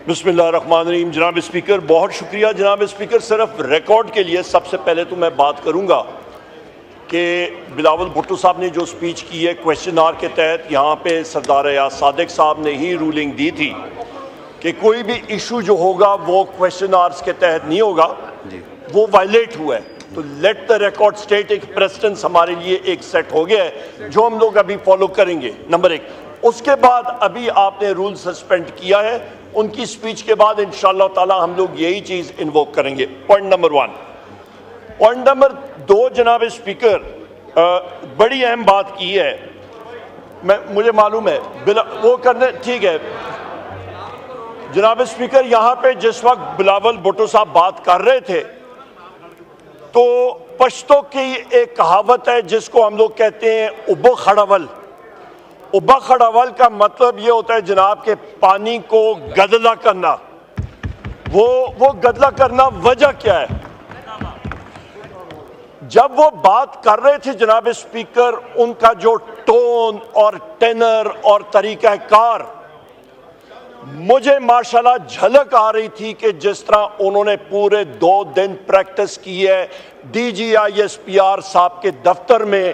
बिस्मिल्लाहिर्रहमानिर्रहीम। जनाब स्पीकर, बहुत शुक्रिया। जनाब स्पीकर, सिर्फ रिकॉर्ड के लिए सबसे पहले तो मैं बात करूंगा कि बिलावल भुट्टो साहब ने जो स्पीच की है क्वेश्चन आवर के तहत, यहाँ पे सरदार याद सादिक साहब ने ही रूलिंग दी थी कि कोई भी इशू जो होगा वो क्वेश्चन आवर्स के तहत नहीं होगा, वो वायलेट हुआ है। तो लेट द रिकॉर्ड स्टेट, एक प्रेसिडेंस हमारे लिए एक सेट हो गया है जो हम लोग अभी फॉलो करेंगे, नंबर एक। उसके बाद अभी आपने रूल सस्पेंड किया है, उनकी स्पीच के बाद इंशाअल्लाह ताला हम लोग यही चीज इन्वोक करेंगे। Point number 1। पॉइंट नंबर 2, जनाब स्पीकर, बड़ी अहम बात की है, मुझे मालूम है वो करने, ठीक है जनाब स्पीकर। यहां पे जिस वक्त बिलावल भुट्टो साहब बात कर रहे थे तो पश्तो की एक कहावत है जिसको हम लोग कहते हैं उब्बो खड़ावल। उब्बा खड़ावल का मतलब ये होता है जनाब के पानी को गदला करना। वो गदला करना वजह क्या है? जब वो बात कर रहे थे जनाब स्पीकर, उनका जो टोन और टेनर और तरीकाकार, मुझे माशाल्लाह झलक आ रही थी कि जिस तरह उन्होंने पूरे 2 दिन प्रैक्टिस की है DGISPR साहब के दफ्तर में